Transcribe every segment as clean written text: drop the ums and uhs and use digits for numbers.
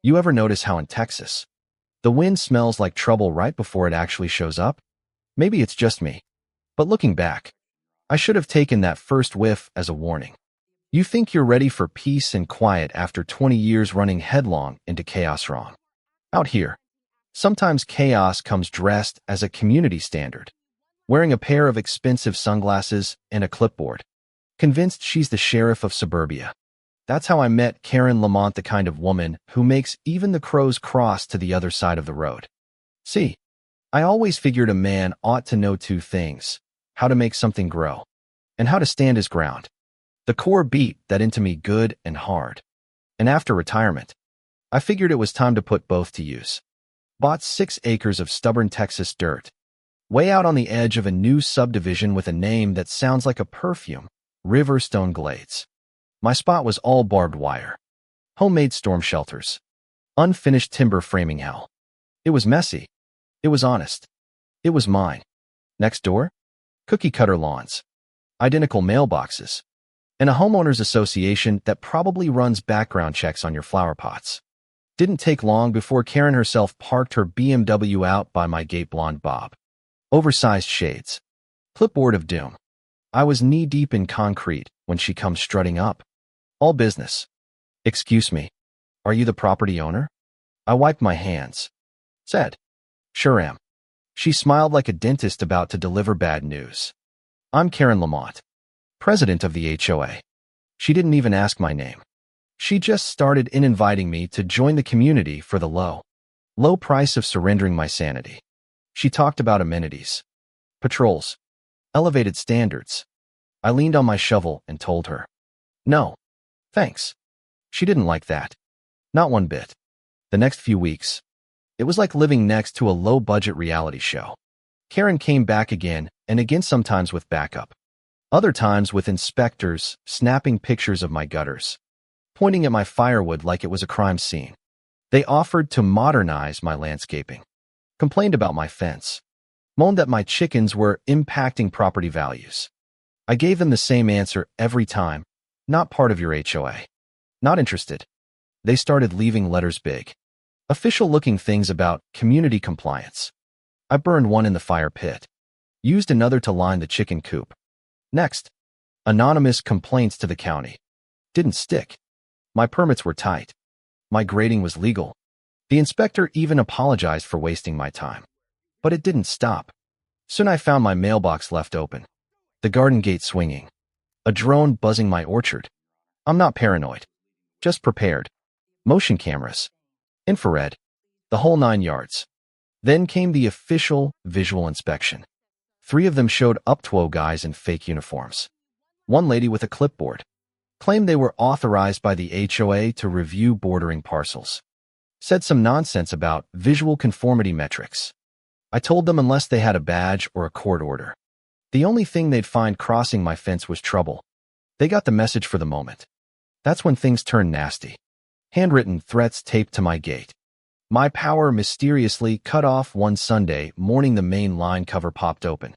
You ever notice how in Texas, the wind smells like trouble right before it actually shows up? Maybe it's just me, but looking back, I should have taken that first whiff as a warning. You think you're ready for peace and quiet after 20 years running headlong into chaos wrong. Out here, sometimes chaos comes dressed as a community standard, wearing a pair of expensive sunglasses and a clipboard, convinced she's the sheriff of suburbia. That's how I met Karen Lamont, the kind of woman who makes even the crows cross to the other side of the road. See, I always figured a man ought to know two things: how to make something grow, and how to stand his ground. The core beat that into me good and hard. And after retirement, I figured it was time to put both to use. Bought 6 acres of stubborn Texas dirt, way out on the edge of a new subdivision with a name that sounds like a perfume, Riverstone Glades. My spot was all barbed wire, homemade storm shelters, unfinished timber framing hell. It was messy. It was honest. It was mine. Next door? Cookie-cutter lawns, identical mailboxes, and a homeowners association that probably runs background checks on your flower pots. Didn't take long before Karen herself parked her BMW out by my gate. Blonde bob, oversized shades, clipboard of doom. I was knee-deep in concrete when she comes strutting up. All business. Excuse me, are you the property owner? I wiped my hands. Said, sure am. She smiled like a dentist about to deliver bad news. I'm Karen Lamont, president of the HOA. She didn't even ask my name. She just started inviting me to join the community for the low price of surrendering my sanity. She talked about amenities, patrols, elevated standards. I leaned on my shovel and told her, no, thanks. She didn't like that. Not one bit. The next few weeks, it was like living next to a low-budget reality show. Karen came back again and again, sometimes with backup. Other times with inspectors snapping pictures of my gutters, pointing at my firewood like it was a crime scene. They offered to modernize my landscaping, complained about my fence, moaned that my chickens were impacting property values. I gave them the same answer every time: not part of your HOA. Not interested. They started leaving letters, big, official-looking things about community compliance. I burned one in the fire pit, used another to line the chicken coop. Next, anonymous complaints to the county. Didn't stick. My permits were tight. My grading was legal. The inspector even apologized for wasting my time. But it didn't stop. Soon I found my mailbox left open, the garden gate swinging, a drone buzzing my orchard. I'm not paranoid, just prepared. Motion cameras, infrared, the whole 9 yards. Then came the official visual inspection. 3 of them showed up, 12 guys in fake uniforms. One lady with a clipboard claimed they were authorized by the HOA to review bordering parcels. Said some nonsense about visual conformity metrics. I told them unless they had a badge or a court order, the only thing they'd find crossing my fence was trouble. They got the message for the moment. That's when things turned nasty. Handwritten threats taped to my gate. My power mysteriously cut off one Sunday morning. The main line cover popped open.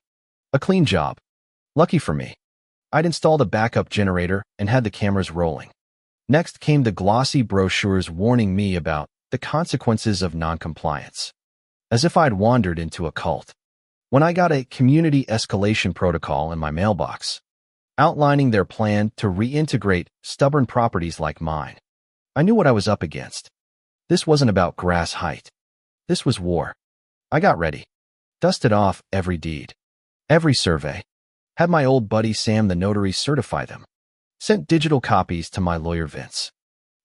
A clean job. Lucky for me. I'd installed a backup generator and had the cameras rolling. Next came the glossy brochures warning me about the consequences of noncompliance. As if I'd wandered into a cult. When I got a community escalation protocol in my mailbox, outlining their plan to reintegrate stubborn properties like mine, I knew what I was up against. This wasn't about grass height. This was war. I got ready. Dusted off every deed, every survey. Had my old buddy Sam, the notary, certify them. Sent digital copies to my lawyer Vince.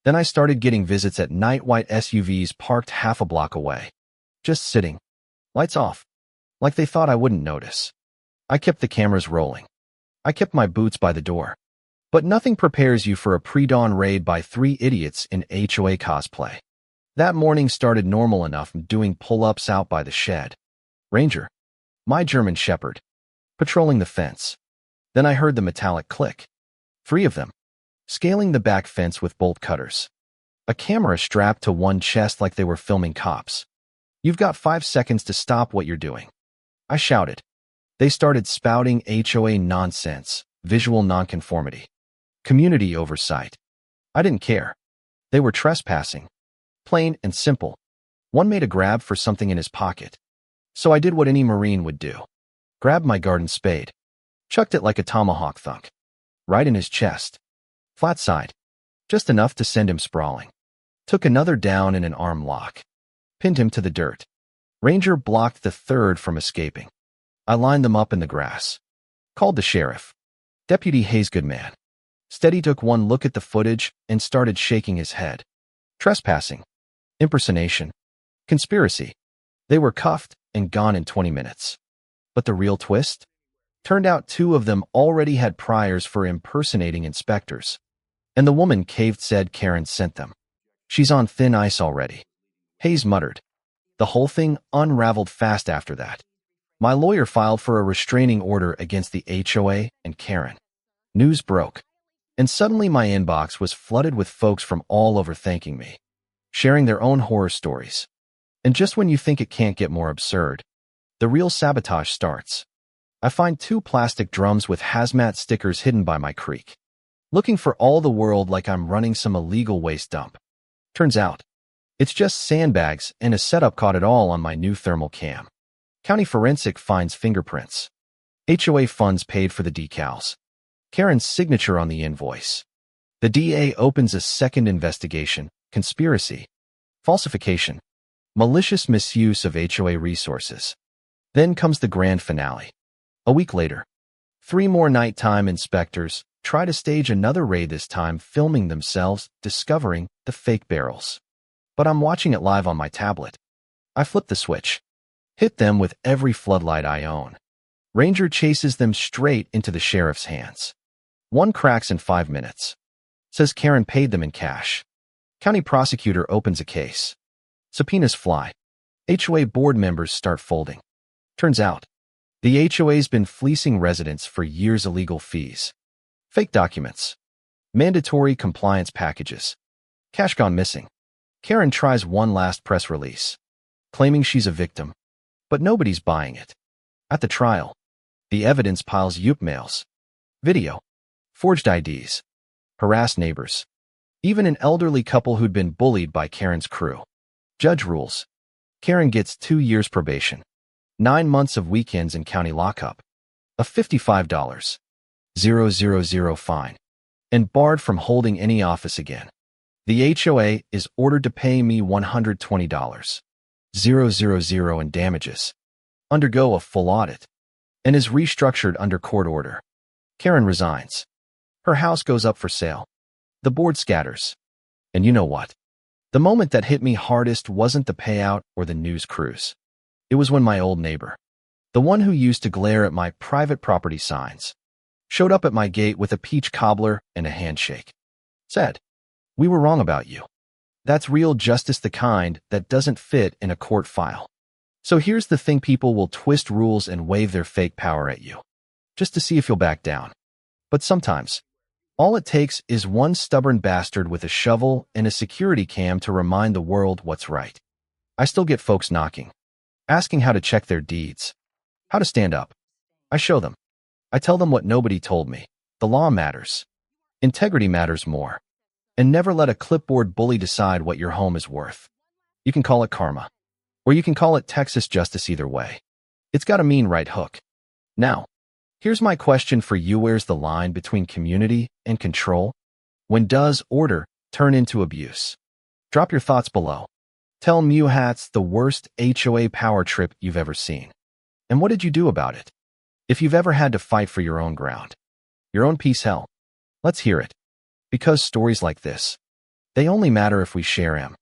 Then I started getting visits at night, white SUVs parked half a block away. Just sitting. Lights off. Like they thought I wouldn't notice. I kept the cameras rolling. I kept my boots by the door. But nothing prepares you for a pre-dawn raid by 3 idiots in HOA cosplay. That morning started normal enough, doing pull-ups out by the shed. Ranger, my German Shepherd, patrolling the fence. Then I heard the metallic click. 3 of them, scaling the back fence with bolt cutters. A camera strapped to one chest like they were filming cops. You've got 5 seconds to stop what you're doing. I shouted. They started spouting HOA nonsense, visual nonconformity, community oversight. I didn't care. They were trespassing. Plain and simple. One made a grab for something in his pocket. So I did what any Marine would do. Grabbed my garden spade. Chucked it like a tomahawk thunk. Right in his chest. Flat side. Just enough to send him sprawling. Took another down in an arm lock. Pinned him to the dirt. Ranger blocked the third from escaping. I lined them up in the grass. Called the sheriff. Deputy Hayes, good man. Steady took one look at the footage and started shaking his head. Trespassing. Impersonation. Conspiracy. They were cuffed and gone in 20 minutes. But the real twist? Turned out 2 of them already had priors for impersonating inspectors. And the woman caved, said Karen sent them. She's on thin ice already. Hayes muttered. The whole thing unraveled fast after that. My lawyer filed for a restraining order against the HOA and Karen. News broke. And suddenly my inbox was flooded with folks from all over thanking me, sharing their own horror stories. And just when you think it can't get more absurd, the real sabotage starts. I find 2 plastic drums with hazmat stickers hidden by my creek, looking for all the world like I'm running some illegal waste dump. Turns out, it's just sandbags and a setup caught it all on my new thermal cam. County Forensic finds fingerprints. HOA funds paid for the decals. Karen's signature on the invoice. The DA opens a second investigation, conspiracy, falsification, malicious misuse of HOA resources. Then comes the grand finale. A week later, 3 more nighttime inspectors try to stage another raid, this time filming themselves discovering the fake barrels. But I'm watching it live on my tablet. I flip the switch. Hit them with every floodlight I own. Ranger chases them straight into the sheriff's hands. One cracks in 5 minutes. Says Karen paid them in cash. County prosecutor opens a case. Subpoenas fly. HOA board members start folding. Turns out, the HOA's been fleecing residents for years. Illegal fees. Fake documents. Mandatory compliance packages. Cash gone missing. Karen tries one last press release, claiming she's a victim. But nobody's buying it. At the trial, the evidence piles up: mails, video, forged IDs, harassed neighbors, even an elderly couple who'd been bullied by Karen's crew. Judge rules. Karen gets 2 years probation, 9 months of weekends in county lockup, a $55,000 fine, and barred from holding any office again. The HOA is ordered to pay me $120,000 in damages, undergo a full audit, and is restructured under court order. Karen resigns. Her house goes up for sale. The board scatters. And you know what? The moment that hit me hardest wasn't the payout or the news cruise. It was when my old neighbor, the one who used to glare at my private property signs, showed up at my gate with a peach cobbler and a handshake. Said, "We were wrong about you." That's real justice, the kind that doesn't fit in a court file. So here's the thing: people will twist rules and wave their fake power at you, just to see if you'll back down. But sometimes, all it takes is one stubborn bastard with a shovel and a security cam to remind the world what's right. I still get folks knocking, asking how to check their deeds, how to stand up. I show them. I tell them what nobody told me. The law matters. Integrity matters more. And never let a clipboard bully decide what your home is worth. You can call it karma, or you can call it Texas justice. Either way, it's got a mean right hook. Now, here's my question for you: where's the line between community and control? When does order turn into abuse? Drop your thoughts below. Tell me what's the worst HOA power trip you've ever seen. And what did you do about it? If you've ever had to fight for your own ground, your own peace, hell, let's hear it. Because stories like this, they only matter if we share them.